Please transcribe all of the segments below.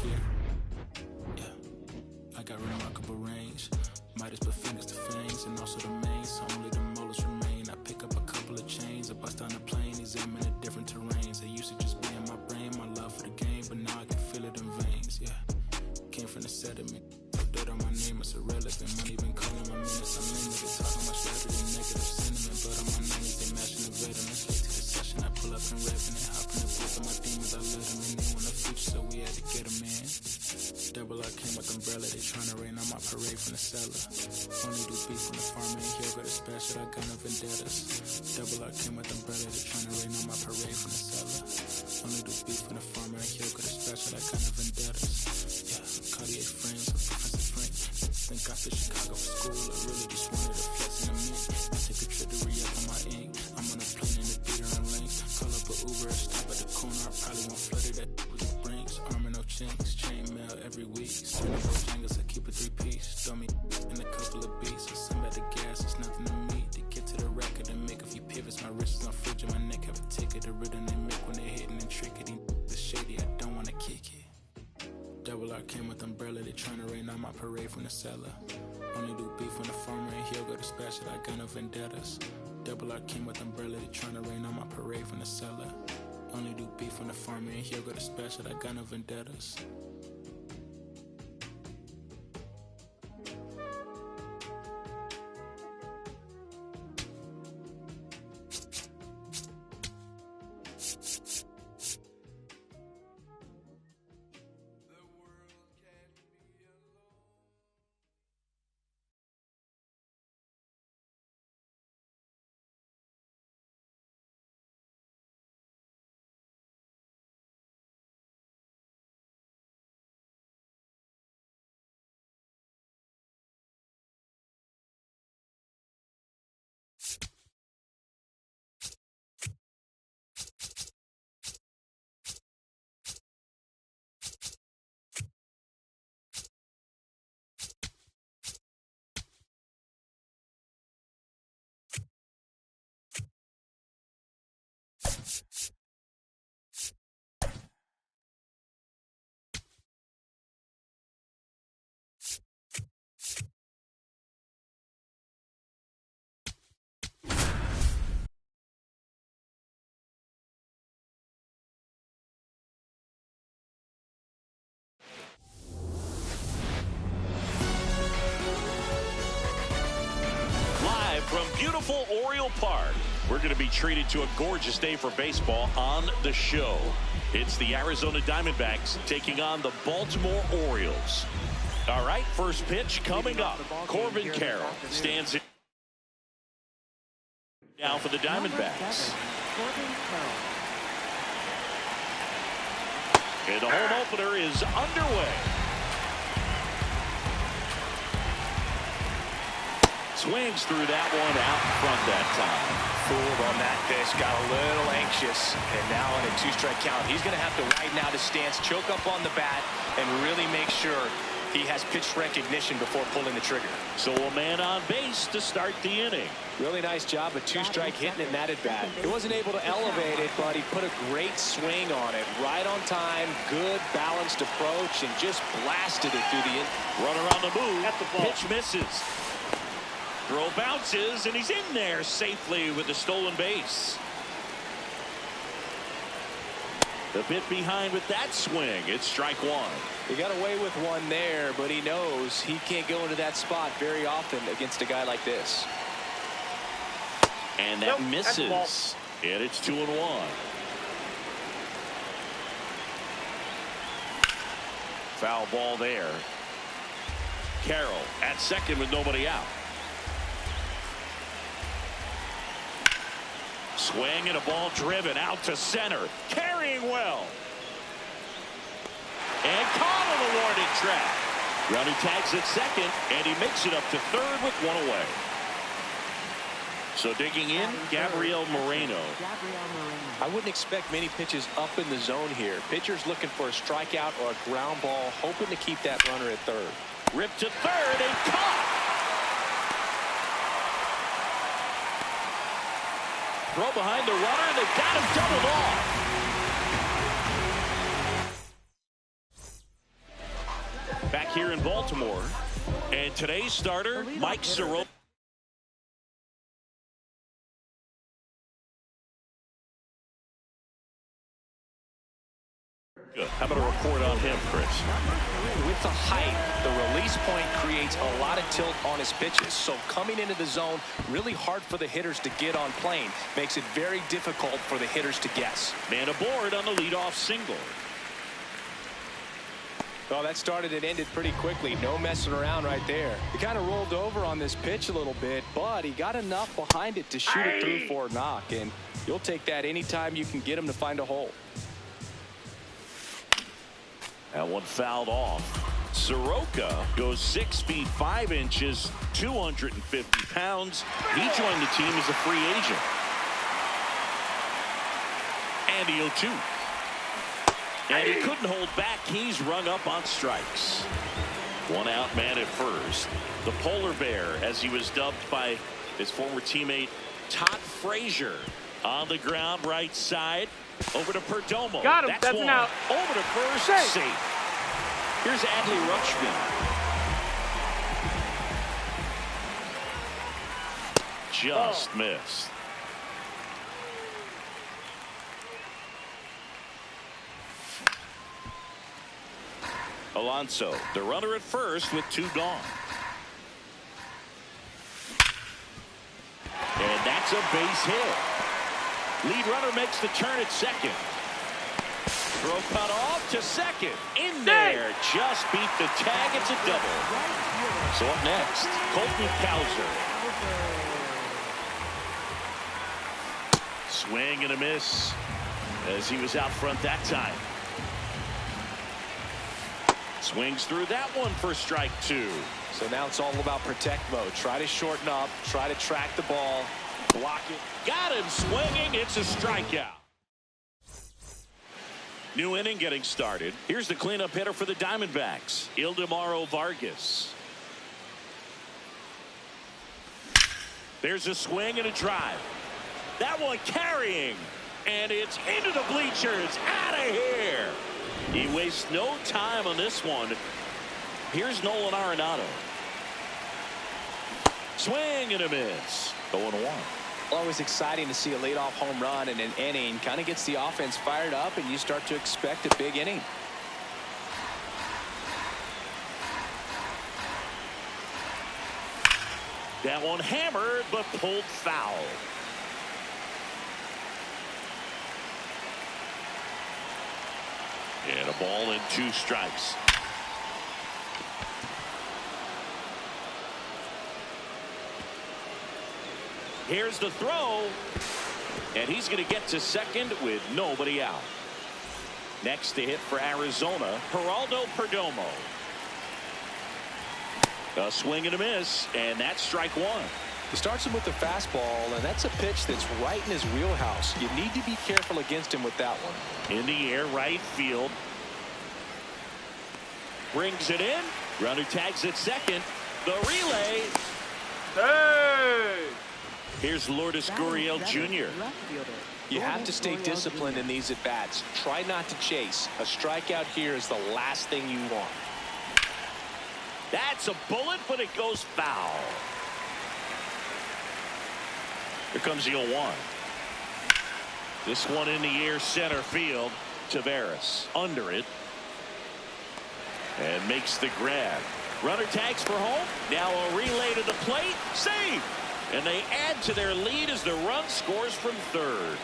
Yeah, I got remarkable range. Midas put fingers to fangs, and also the main, so only the molars remain. I pick up a couple of chains, I bust on the plane, examine the different terrains. It used to just be in my brain, my love for the game, but now I can feel it in veins, yeah. Came from the sediment, dirt on my name, it's irrelevant. Money been calling my minutes, I'm limited. Talking much better than negative sentiment, but on my 90s, they matching the veterans. Late to the session, I pull up and revving it. Hop in the booth of my demons, I let them in. They want a future, so we had to get them in. Double R came with umbrella, they tryna rain on my parade from the cellar. Only do beef from the farm, and here go the special, I got no vendettas. Double R came with umbrella, they tryna rain on my parade from the cellar. Only do beef from the farm, and here go the special, I got no vendettas. Yeah, Cartier frames with defensive frame. Think I fit Chicago for school, I really just wanted to flex in a mint. I take a trip to re-up on my ink, I'm on a plane in the theater in length. Call up a Uber, stop at the corner, I probably won't flood it at with the brinks. Armor no chinks, chain mail every week. Send up Bojangles, I keep a 3-piece. Throw me in a couple of beats, so send back the gas, it's nothing to me. To get to the record and make a few pivots, my wrist is on fridge and my neck have a ticket. The rhythm they make when they hitting and trickety. The shady, I don't wanna kick it. Double R came with umbrella, they tryna rain on my parade from the cellar. Only do beef when the farmer and he'll go to special, I got no vendettas. Double R came with umbrella, they tryna rain on my parade from the cellar. Only do beef when the farmer and he'll go to special, I got no vendettas. From beautiful Oriole Park, we're going to be treated to a gorgeous day for baseball on the show. It's the Arizona Diamondbacks taking on the Baltimore Orioles. All right, first pitch coming up. Corbin Carroll stands in now for the Diamondbacks. And the home opener is underway. Swings through that one out front that time. Fooled on that pitch, got a little anxious, and now in a 2-strike count, he's going to have to widen out his stance, choke up on the bat, and really make sure he has pitch recognition before pulling the trigger. So a man on base to start the inning. Really nice job of 2-strike hitting in that at bat. He wasn't able to elevate it, but he put a great swing on it. Right on time, good balanced approach, and just blasted it through the inning. Runner on the move. Pitch misses. Throw bounces, and he's in there safely with the stolen base. The bit behind with that swing. It's strike one. He got away with one there, but he knows he can't go into that spot very often against a guy like this. And that misses. And it's 2-1. Foul ball there. Carroll at second with nobody out. Swing and a ball driven out to center. Carrying well. And caught on the warning track. Rounding tags at second, and he makes it up to third with one away. So digging in, Gabriel Moreno. I wouldn't expect many pitches up in the zone here. Pitcher's looking for a strikeout or a ground ball, hoping to keep that runner at third. Ripped to third and caught. Throw behind the runner. They've got him doubled off. here in Baltimore. And today's starter, Mike Soroka. Good. How about a report on him, Chris? With the height, the release point creates a lot of tilt on his pitches. So coming into the zone, really hard for the hitters to get on plane. Makes it very difficult for the hitters to guess. Man aboard on the leadoff single. Well, that started and ended pretty quickly. No messing around right there. He kind of rolled over on this pitch a little bit, but he got enough behind it to shoot it through for a knock. And you'll take that anytime you can get him to find a hole. That one fouled off. Soroka goes 6 feet 5 inches, 250 pounds. He joined the team as a free agent. And the 0-2. And he couldn't hold back. He's rung up on strikes. One out man at first. The polar bear, as he was dubbed by his former teammate Todd Frazier. On the ground, right side. Over to Perdomo. Got him. That's one. an out. Over to first. Safe. Here's Adley Rutschman. Just missed. Alonso, the runner at first with 2 gone. And that's a base hit. Lead runner makes the turn at second. Throw cut off to second. In there. Just beat the tag. It's a double. So up next, Colton Cowser. Swing and a miss as he was out front that time. Swings through that one for strike 2. So now it's all about protect mode. Try to shorten up. Try to track the ball. Block it. Got him swinging. It's a strikeout. New inning getting started. Here's the cleanup hitter for the Diamondbacks, Ildemaro Vargas. There's a swing and a drive. That one carrying. And it's into the bleachers. Out of here. He wastes no time on this one. Here's Nolan Arenado. Swing and a miss. 0-1. Always exciting to see a leadoff home run in an inning. Kind of gets the offense fired up, and you start to expect a big inning. That one hammered, but pulled foul. And a ball and 2 strikes. Here's the throw. And he's going to get to second with nobody out. Next to hit for Arizona, Geraldo Perdomo. A swing and a miss, and that's strike 1. He starts him with the fastball, and that's a pitch that's right in his wheelhouse. You need to be careful against him with that one. In the air, right field. Brings it in. Runner tags at second. The relay. Hey! Here's Lourdes Gurriel Jr. You have to stay disciplined in these at-bats. Try not to chase. A strikeout here is the last thing you want. That's a bullet, but it goes foul. Here comes the 0-1. This one in the air, center field. Taveras under it. And makes the grab. Runner tags for home. Now a relay to the plate. Save! And they add to their lead as the run scores from third.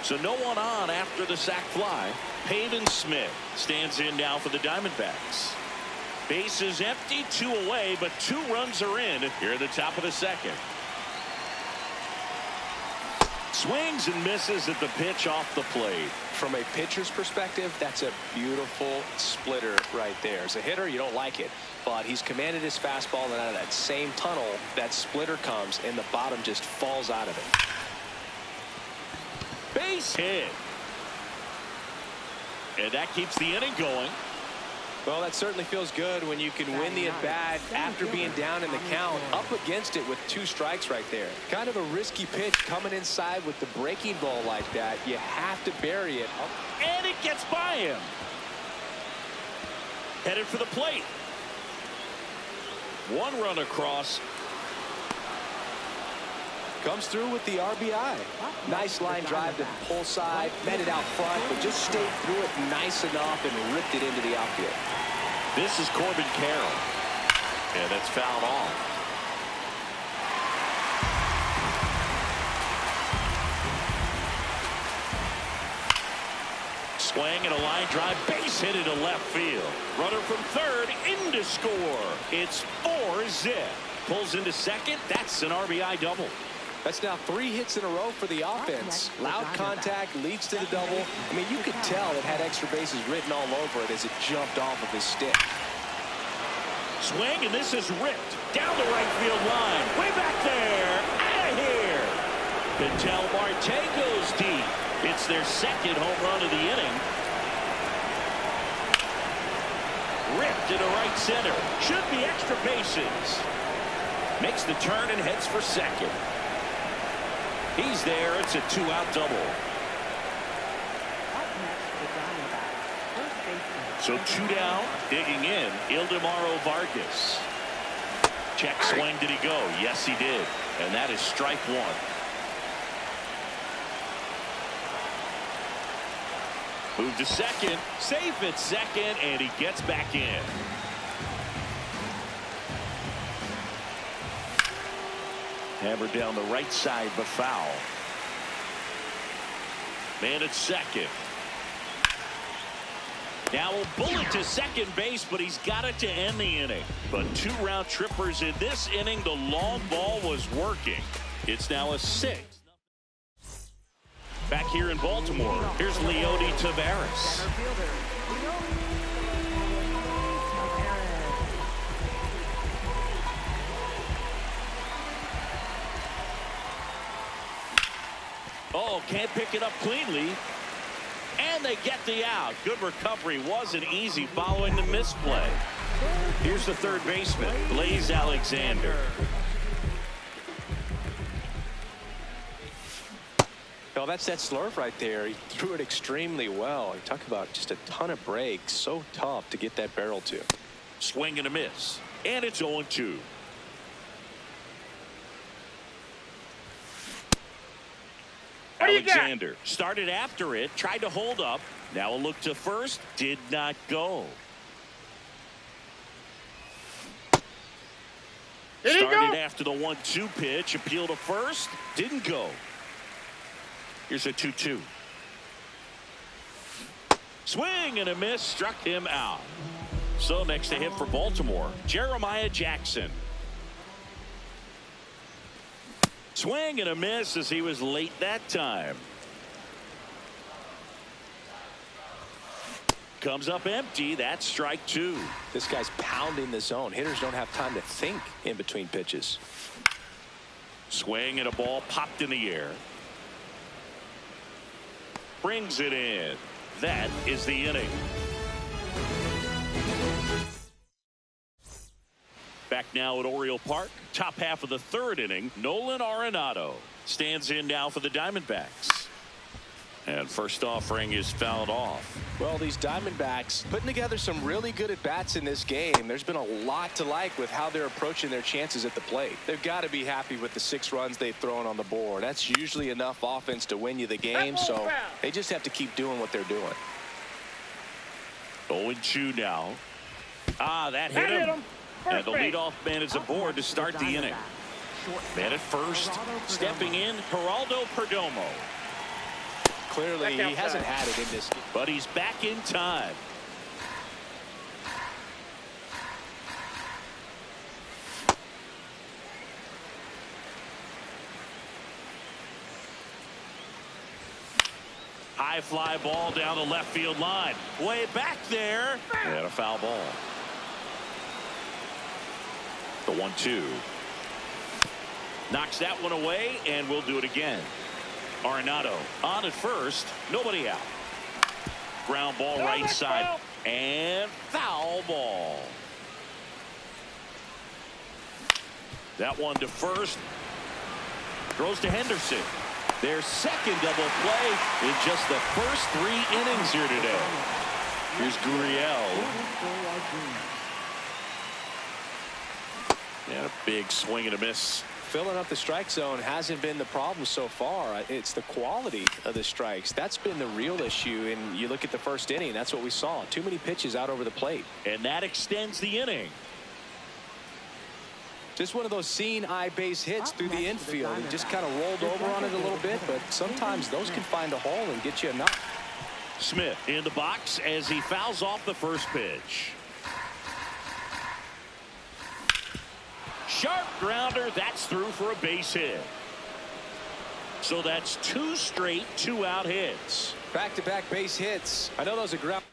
So no one on after the sac fly. Pavin Smith stands in now for the Diamondbacks. Bases empty, 2 away, but 2 runs are in here at the top of the second. Swings and misses at the pitch off the plate. From a pitcher's perspective, that's a beautiful splitter right there. As a hitter, you don't like it, but he's commanded his fastball, and out of that same tunnel, that splitter comes, and the bottom just falls out of it. Base hit. And that keeps the inning going. Well, that certainly feels good when you can win the at-bat after being down in the count, up against it with 2 strikes right there. Kind of a risky pitch coming inside with the breaking ball like that. You have to bury it. And it gets by him. Headed for the plate. One run across. Comes through with the RBI. Nice line drive to the pull side, met it out front, but just stayed through it nice enough and ripped it into the outfield. This is Corbin Carroll, and that's fouled off. Swing and a line drive, base hit into left field. Runner from third in to score. It's 4-zip. Pulls into second. That's an RBI double. That's now 3 hits in a row for the offense. Loud contact leads to the double. I mean, you could tell it had extra bases written all over it as it jumped off of his stick. Swing, and this is ripped down the right field line. Way back there. Out of here. Ketel Marte goes deep. It's their second home run of the inning. Ripped into right center. Should be extra bases. Makes the turn and heads for second. He's there. It's a 2-out double. So 2 down. Digging in, Ildemaro Vargas. Check swing. Did he go? Yes, he did. And that is strike 1. Move to second. Safe at second, and he gets back in. Hammered down the right side, but foul. Man at second. Now a bullet to second base, but he's got it to end the inning. But 2 round trippers in this inning. The long ball was working. It's now a 6. Back here in Baltimore, here's Leody Taveras. Oh, can't pick it up cleanly. And they get the out. Good recovery. Wasn't easy following the misplay. Here's the third baseman, Blaze Alexander. Well, that's that slurve right there. He threw it extremely well. You talk about just a ton of breaks. So tough to get that barrel to. Swing and a miss. And it's 0-2. Alexander started after it, tried to hold up. Now a look to first, did not go. Started after the 1-2 pitch, appeal to first, didn't go. Here's a 2-2. Swing and a miss, struck him out. So next to him for Baltimore, Jeremiah Jackson. Swing and a miss as he was late that time. Comes up empty. That's strike 2. This guy's pounding the zone. Hitters don't have time to think in between pitches. Swing and a ball popped in the air. Brings it in. That is the inning. Back now at Oriole Park. Top half of the 3rd inning. Nolan Arenado stands in now for the Diamondbacks. And first offering is fouled off. Well, these Diamondbacks putting together some really good at-bats in this game. There's been a lot to like with how they're approaching their chances at the plate. They've got to be happy with the 6 runs they've thrown on the board. That's usually enough offense to win you the game, so they just have to keep doing what they're doing. 0-2 now. That hit him. And the leadoff man is aboard to start the inning. Man at first, stepping in, Geraldo Perdomo. Clearly, he hasn't had it in this game. But he's back in time. High fly ball down the left field line. Way back there. And a foul ball. The 1-2. Knocks that one away, and we'll do it again. Arenado on at first. Nobody out. Ground ball right side. And foul ball. That one to first. Throws to Henderson. Their second double play in just the first 3 innings here today. Here's Gurriel. And a big swing and a miss. Filling up the strike zone hasn't been the problem so far. It's the quality of the strikes. That's been the real issue. And you look at the first inning, that's what we saw. Too many pitches out over the plate. And that extends the inning. Just one of those seeing eye base hits through the infield. He just kind of rolled over on it a little bit, but sometimes those can find a hole and get you a knock. Smith in the box as he fouls off the first pitch. Sharp grounder. That's through for a base hit. So that's 2 straight 2-out hits. Back-to-back base hits. I know those are ground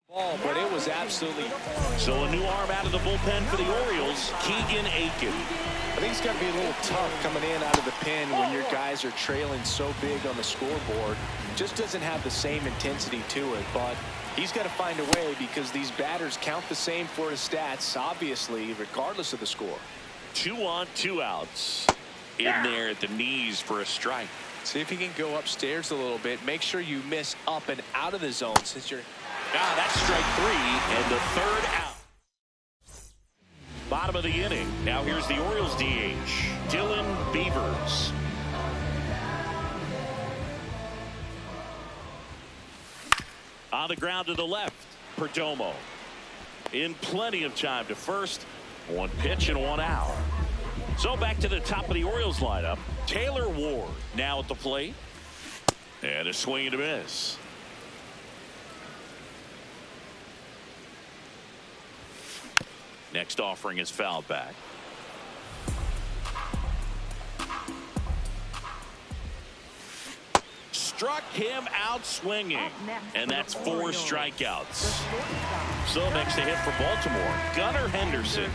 ball, but it was absolutely. So a new arm out of the bullpen for the Orioles, Keegan Aiken. I think it's got to be a little tough coming in out of the pen when your guys are trailing so big on the scoreboard. Just doesn't have the same intensity to it, but he's got to find a way because these batters count the same for his stats, obviously, regardless of the score. 2 on 2 outs. In there at the knees for a strike. See if he can go upstairs a little bit. Make sure you miss up and out of the zone since you're. That's strike 3 and the 3rd out. Bottom of the inning. Now here's the Orioles DH, Dylan Beavers. On the ground to the left, Perdomo. In plenty of time to first. 1 pitch and 1 out. So back to the top of the Orioles lineup. Taylor Ward now at the plate. And a swing and a miss. Next offering is fouled back. Struck him out swinging. And that's 4 strikeouts. So next a hit for Baltimore, Gunnar Henderson.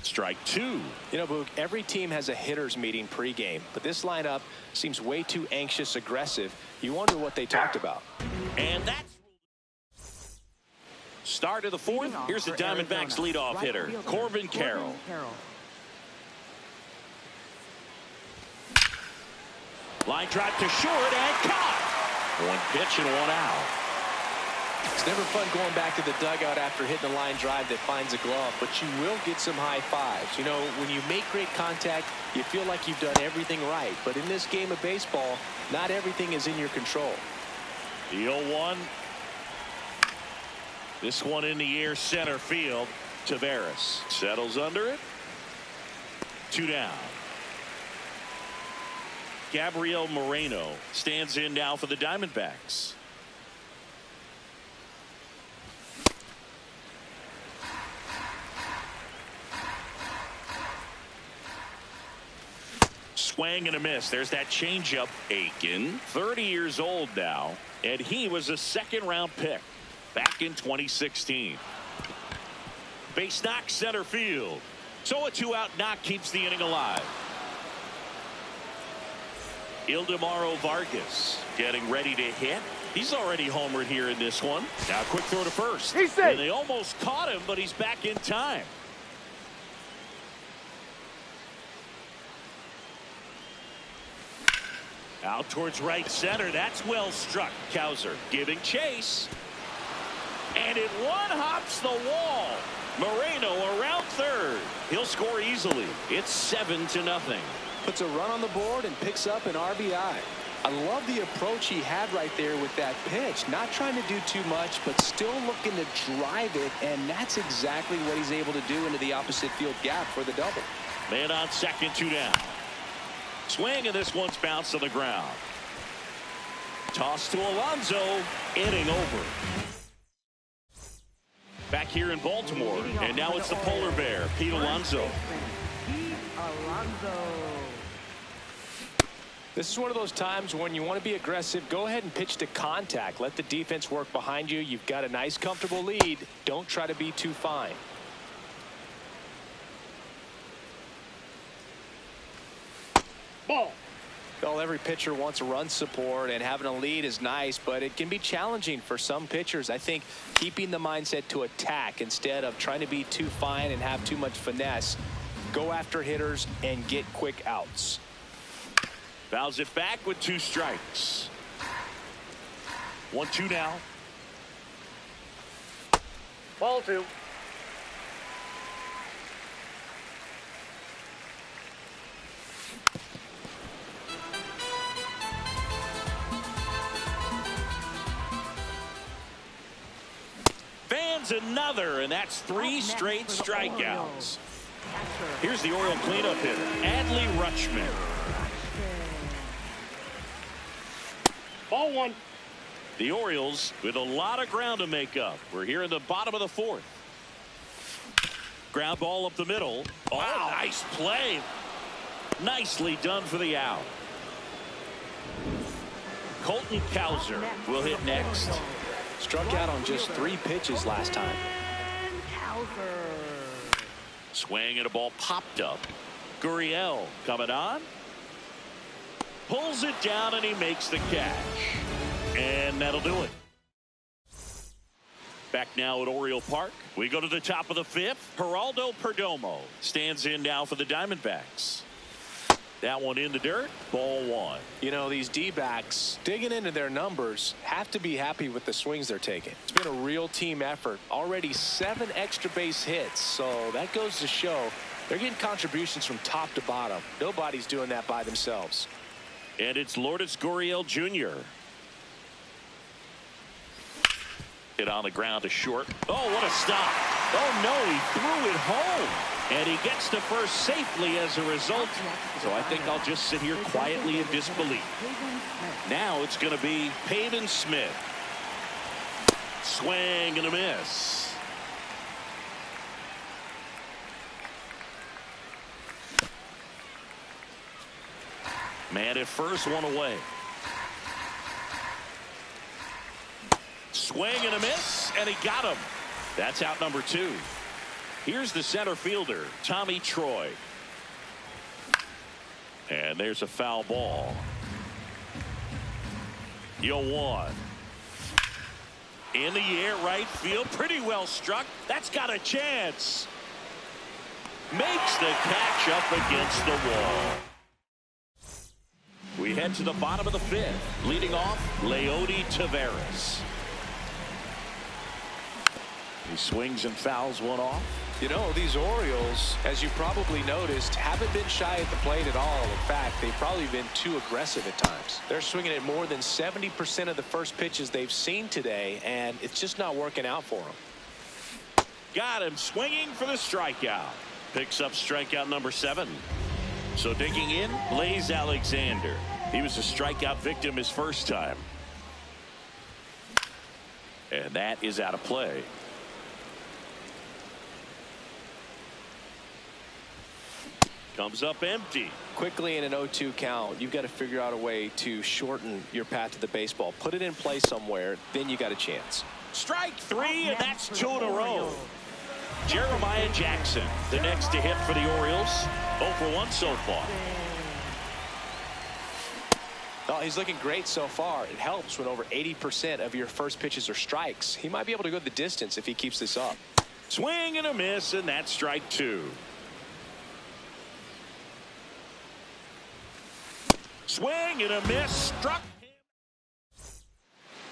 Strike 2. You know, Boog, every team has a hitters meeting pregame, but this lineup seems way too anxious, aggressive. You wonder what they talked about. And that's start of the 4th. Here's the Diamondbacks leadoff hitter, Corbin Carroll. Line drive to short and caught. 1 pitch and 1 out. It's never fun going back to the dugout after hitting a line drive that finds a glove, but you will get some high fives. You know, when you make great contact, you feel like you've done everything right. But in this game of baseball, not everything is in your control. The 0-1. This one in the air, center field. Taveras settles under it. 2 down. Gabriel Moreno stands in now for the Diamondbacks. Swing and a miss. There's that changeup. Aiken, 30 years old now, and he was a 2nd-round pick back in 2016. Base knock, center field. So a 2-out knock keeps the inning alive. Ildemaro Vargas getting ready to hit. He's already homered here in this one. Now quick throw to first. And they almost caught him, but he's back in time. Out towards right center. That's well struck. Cowser giving chase. And it one-hops the wall. Moreno around third. He'll score easily. It's 7-0. Puts a run on the board and picks up an RBI. I love the approach he had right there with that pitch. Not trying to do too much, but still looking to drive it, and that's exactly what he's able to do into the opposite field gap for the double. Man on second, 2 down. Swing, and this one's bounced to the ground. Toss to Alonso. Inning over. Back here in Baltimore, and now it's the polar bear, Pete Alonso. This is one of those times when you want to be aggressive. Go ahead and pitch to contact. Let the defense work behind you. You've got a nice, comfortable lead. Don't try to be too fine. Ball. Well, every pitcher wants a run support, and having a lead is nice, but it can be challenging for some pitchers. I think keeping the mindset to attack instead of trying to be too fine and have too much finesse. go after hitters, and get quick outs. Fouls it back with 2 strikes. 1-2 now. Ball 2. Fans another, and that's 3 straight strikeouts. Here's the Oriole cleanup hitter, Adley Rutschman. Ball 1. The Orioles with a lot of ground to make up. We're here in the bottom of the 4th. Ground ball up the middle. Oh, wow. Nice play. Nicely done for the out. Colton Cowser will hit next. Struck out on just 3 pitches last time. Swing and a ball popped up. Gurriel coming on. Pulls it down and he makes the catch. And that'll do it. Back now at Oriole Park. We go to the top of the 5th. Geraldo Perdomo stands in now for the Diamondbacks. That one in the dirt. Ball 1. You know, these D-backs digging into their numbers have to be happy with the swings they're taking. It's been a real team effort. Already 7 extra base hits. So that goes to show they're getting contributions from top to bottom. Nobody's doing that by themselves. And it's Lourdes Gurriel Jr. Hit on the ground to short. Oh, what a stop. Oh, no, he threw it home. And he gets to first safely as a result. So I think I'll just sit here quietly in disbelief. Now it's going to be Pavin Smith. Swing and a miss. Man at first, 1 away. Swing and a miss, and he got him. That's out number 2. Here's the center fielder, Tommy Troy. And there's a foul ball. 0-1. In the air, right field, pretty well struck. That's got a chance. Makes the catch up against the wall. We head to the bottom of the 5th. Leading off, Leody Taveras. He swings and fouls one off. You know, these Orioles, as you probably noticed, haven't been shy at the plate at all. In fact, they've probably been too aggressive at times. They're swinging at more than 70% of the first pitches they've seen today, and it's just not working out for them. Got him swinging for the strikeout. Picks up strikeout number 7. So digging in, Blaze Alexander. He was a strikeout victim his first time. And that is out of play. Comes up empty. Quickly in an 0-2 count, you've got to figure out a way to shorten your path to the baseball. Put it in play somewhere, then you got a chance. Strike 3, and that's 2 in a row. Jeremiah Jackson, the next to hit for the Orioles. 0 for 1 so far. Oh, he's looking great so far. It helps when over 80% of your first pitches are strikes. He might be able to go the distance if he keeps this up. Swing and a miss, and that's strike 2. Swing and a miss. Struck him.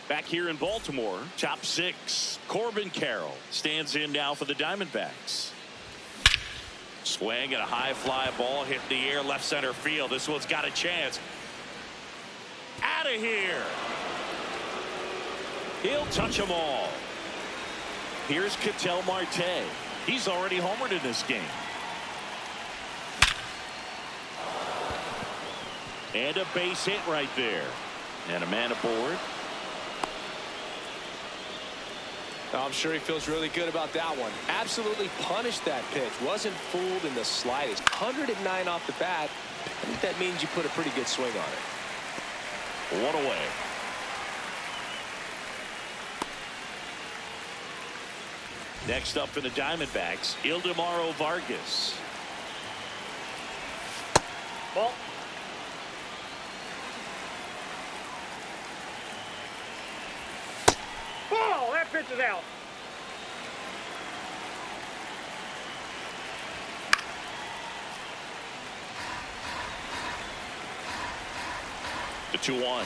Back here in Baltimore, top 6. Corbin Carroll stands in now for the Diamondbacks. Swing and a high fly ball hit the air left center field. This one's got a chance. Out of here. He'll touch them all. Here's Ketel Marte. He's already homered in this game. And a base hit right there. And a man aboard. I'm sure he feels really good about that one. Absolutely punished that pitch. Wasn't fooled in the slightest. 109 off the bat. I think that means you put a pretty good swing on it. 1 away. Next up for the Diamondbacks, Ildemaro Vargas. Ball. Ball. That pitch is out. The 2-1.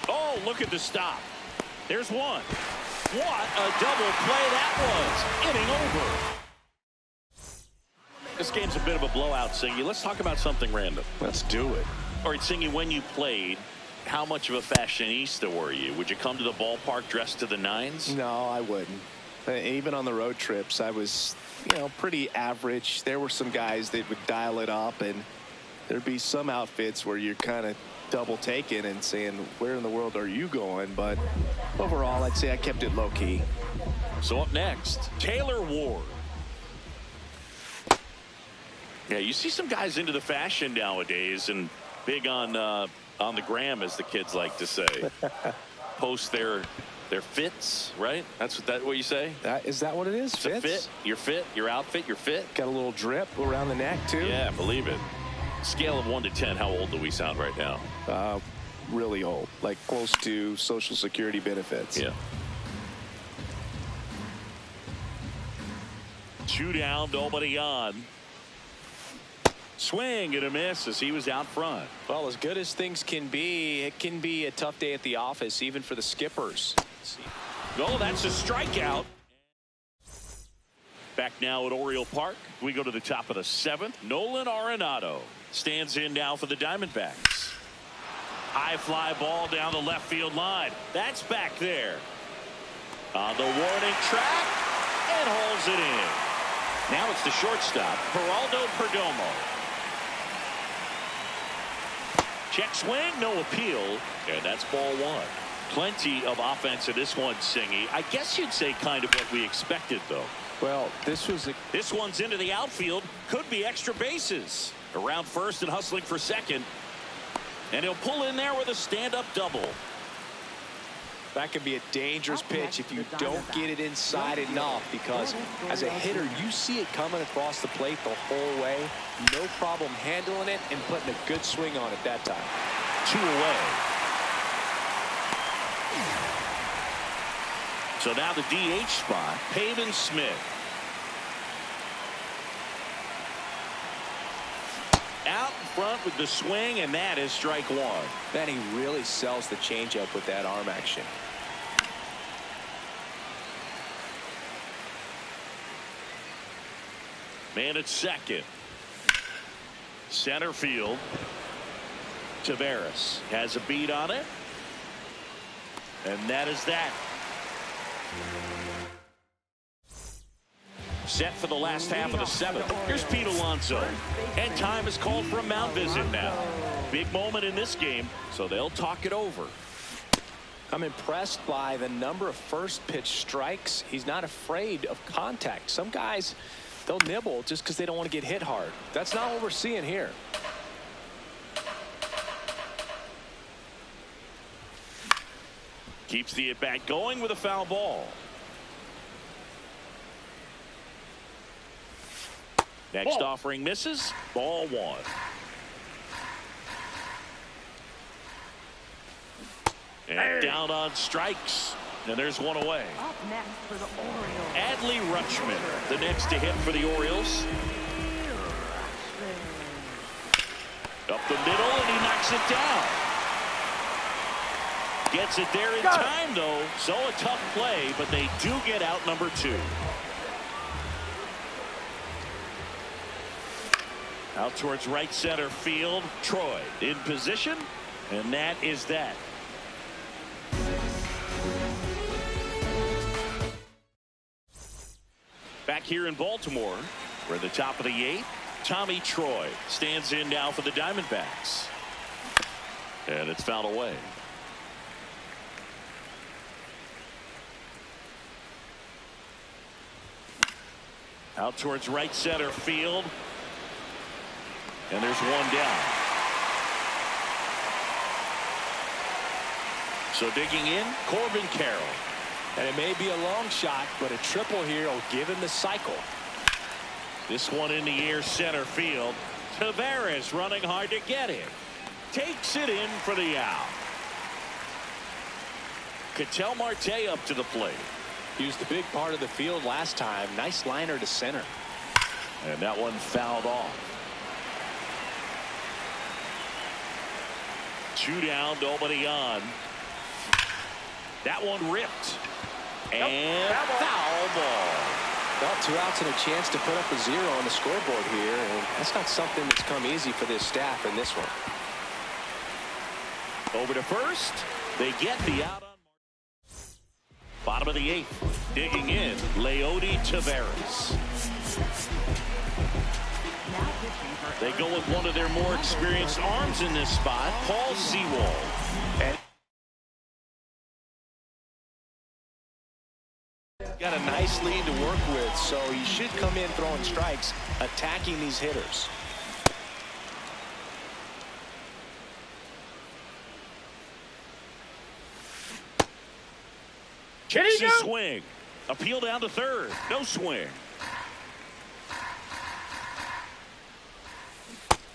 Oh, look at the stop. There's one. What a double play that was. Inning over. This game's a bit of a blowout, Singy. Let's talk about something random. Let's do it. All right, Singy, when you played, how much of a fashionista were you? Would you come to the ballpark dressed to the nines? No, I wouldn't. Even on the road trips, I was, pretty average. There were some guys that would dial it up, and there'd be some outfits where you're kind of double taking and saying, where in the world are you going? But overall, I'd say I kept it low key. So up next, Taylor Ward. Yeah, you see some guys into the fashion nowadays and big on the gram, as the kids like to say. Post their fits, right? That's what you say? Is that what it is? It's a fit. Your fit, your outfit, your fit. Got a little drip around the neck, too. Yeah, believe it. Scale of 1 to 10, how old do we sound right now? Really old, like close to Social Security benefits. Yeah. 2 down, nobody on. Swing and a miss as he was out front. Well, as good as things can be, it can be a tough day at the office, even for the skippers. No, that's a strikeout. Back now at Oriole Park. We go to the top of the 7th. Nolan Arenado stands in now for the Diamondbacks. High fly ball down the left field line. That's back there. On the warning track and hauls it in. Now it's the shortstop, Geraldo Perdomo. Check swing, no appeal, and that's ball 1. Plenty of offense in this one, Singy. I guess you'd say kind of what we expected, though. Well, this one's into the outfield. Could be extra bases. Around first and hustling for second. And he'll pull in there with a stand-up double. That could be a dangerous pitch if you don't get it inside enough, because as a hitter, you see it coming across the plate the whole way. No problem handling it and putting a good swing on it that time. 2 away. So now the DH spot, Pavin Smith. Out in front with the swing, and that is strike 1. Then he really sells the changeup with that arm action. Man at second. Center field. Taveras has a beat on it. And that is that. Set for the last half of the 7th. Here's Pete Alonso. And time is called for a mound visit now. Big moment in this game, so they'll talk it over. I'm impressed by the number of first pitch strikes. He's not afraid of contact. Some guys, they'll nibble just because they don't want to get hit hard. That's not what we're seeing here. Keeps the at-bat going with a foul ball. Next offering misses. Ball 1. And down on strikes. And there's one away. Up next for the Orioles, Adley Rutschman, the next to hit for the Orioles. Up the middle, and he knocks it down. Gets it there in time, though. So a tough play, but they do get out number 2. Out towards right center field. Troy in position, and that is that. Back here in Baltimore, we're at the top of the 8th. Tommy Troy stands in now for the Diamondbacks. And it's fouled away. Out towards right center field. And there's one down. So digging in, Corbin Carroll. And it may be a long shot, but a triple here will give him the cycle. This one in the air, center field. Taveras running hard to get it. Takes it in for the out. Ketel Marte up to the plate. He was the big part of the field last time. Nice liner to center. And that one fouled off. 2 down, nobody on. That one ripped. And foul ball. Well, 2 outs and a chance to put up a 0 on the scoreboard here, and that's not something that's come easy for this staff in this one. Over to first. They get the out on bottom of the 8th. Digging in, Leody Taveras. They go with one of their more experienced arms in this spot, Paul Sewald. And got a nice lead to work with, so he should come in throwing strikes, attacking these hitters. Checks his swing. Appeal down to third. No swing.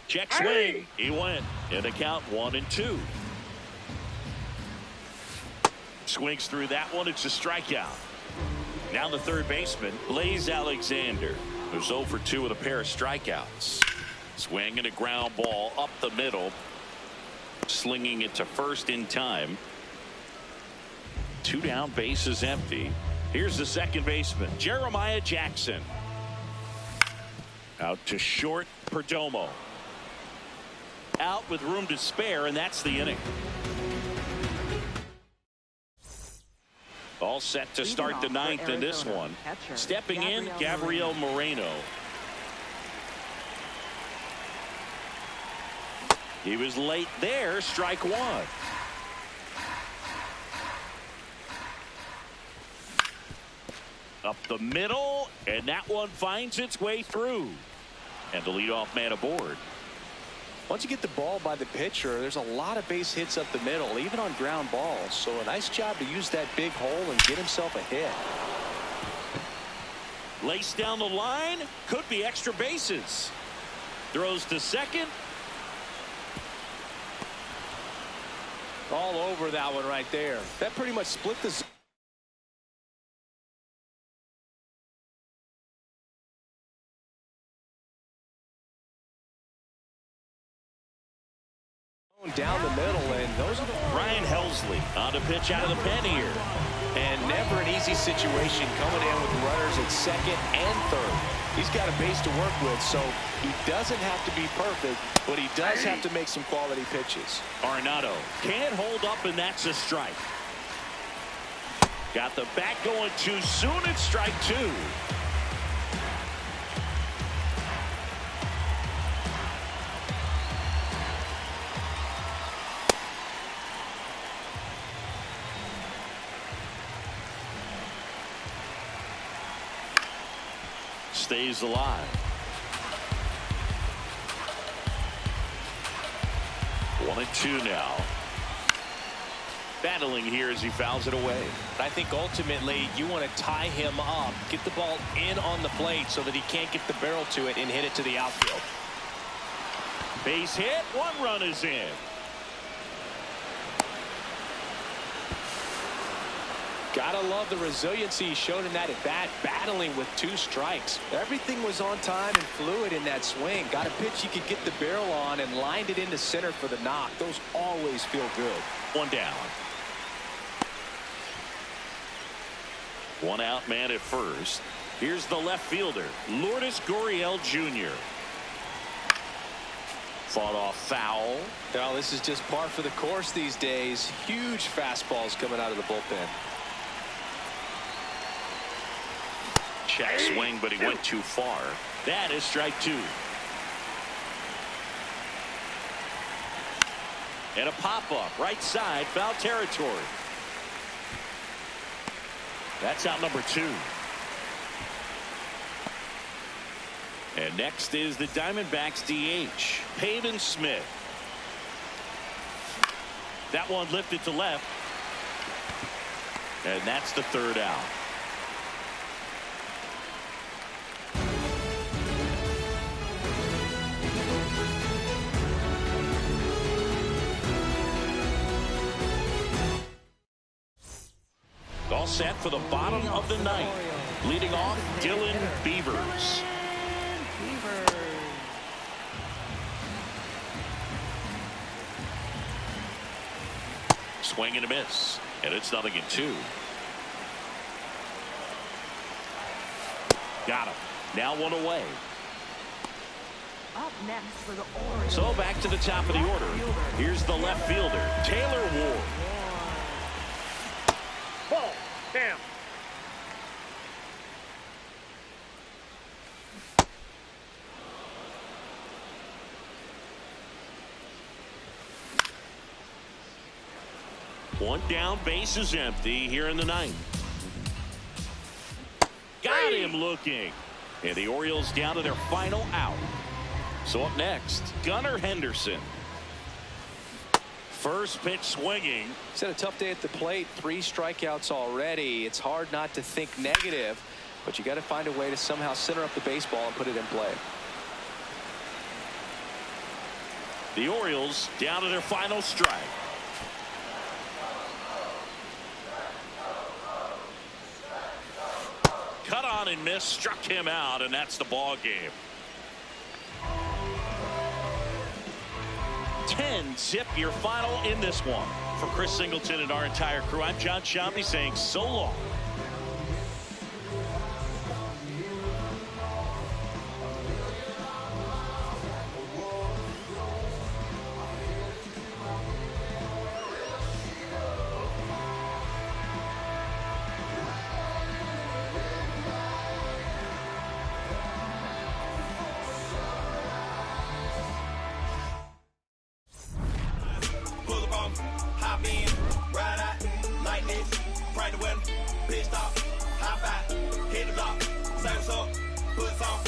Check swing. He went. And the count 1-2. Swings through that one. It's a strikeout. Now the third baseman, Blaze Alexander, who's 0 for 2 with a pair of strikeouts. Swing and a ground ball up the middle. Slinging it to first in time. 2 down, bases empty. Here's the second baseman, Jeremiah Jackson. Out to short, Perdomo. Out with room to spare, and that's the inning. All set to start the 9th in this one. Stepping in, Gabriel Moreno. He was late there, strike 1. Up the middle, and that one finds its way through. And the leadoff man aboard. Once you get the ball by the pitcher, there's a lot of base hits up the middle, even on ground balls. So a nice job to use that big hole and get himself a hit. Lace down the line, could be extra bases. Throws to second. All over that one right there. That pretty much split the zone. Down the middle, and those are the Ryan Helsley on the pitch out of the pen here. And never an easy situation coming in with runners at second and third. He's got a base to work with, so he doesn't have to be perfect, but he does have to make some quality pitches. Arenado can't hold up, and that's a strike. Got the bat going too soon. It's strike 2. Stays alive. 1-2 now. Battling here as he fouls it away. I think ultimately you want to tie him up, get the ball in on the plate so that he can't get the barrel to it and hit it to the outfield. Base hit. 1 run is in. Gotta love the resiliency he showed in that at bat, battling with 2 strikes. Everything was on time and fluid in that swing. Got a pitch he could get the barrel on and lined it into center for the knock. Those always feel good. 1 down. 1 out man at first. Here's the left fielder, Lourdes Gurriel Jr. Fought off foul. Well, this is just par for the course these days. Huge fastballs coming out of the bullpen. Check swing, but he went too far. That is strike 2. And a pop-up right side, foul territory. That's out number 2. And next is the Diamondbacks DH, Pavin Smith. That one lifted to left. And that's the 3rd out. All set for the bottom of the 9th. Leading off, Dylan Beavers. Swing and a miss. And it's 0-2. Got him. Now one away. Up next for the Orioles. So back to the top of the order. Here's the left fielder, Taylor Ward. Ball. Down. One down, base is empty here in the ninth. Got him looking. And the Orioles down to their final out. So up next, Gunnar Henderson. First pitch swinging. He's had a tough day at the plate. 3 strikeouts already. It's hard not to think negative, but you got to find a way to somehow center up the baseball and put it in play. The Orioles down to their final strike. Cut on and missed, struck him out, and that's the ball game. 10-zip your final in this one. For Chris Singleton and our entire crew, I'm John Shamney saying so long. Hop in, ride out, like this, crank the window, pitch stop, hop out, hit the block, say what's up, put some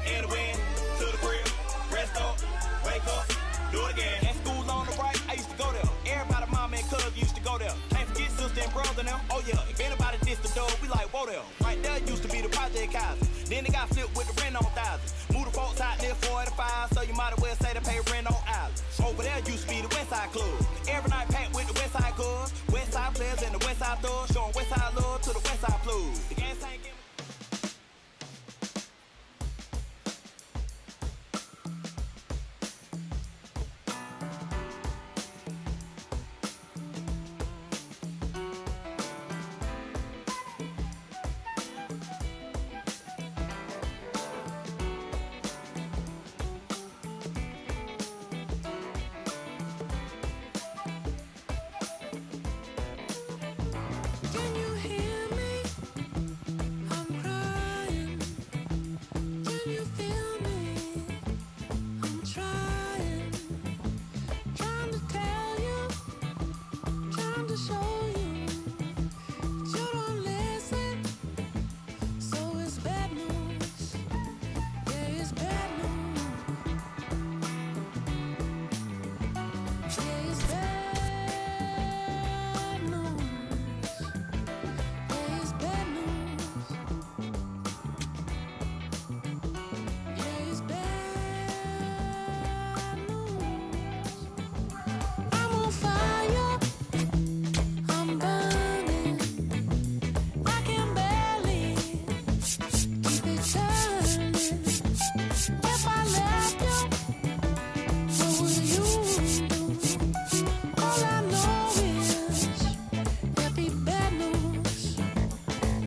in the wind, to the grill, rest up, wake up, do it again. At school on the right, I used to go there. Everybody, mama and cuz used to go there. Can't forget sister and brother now. Oh yeah, if anybody dissed the door, we like, whoa there. Right there used to be the project houses. Then they got flipped with the rent on thousands. Move the folks out there 45, so you might as well say they pay rent on islands. Over there used to be the West Side Club. Every night packed with the West Side Cubs. West Side players and the West Side thugs. Showing West Side love to the West Side Blues.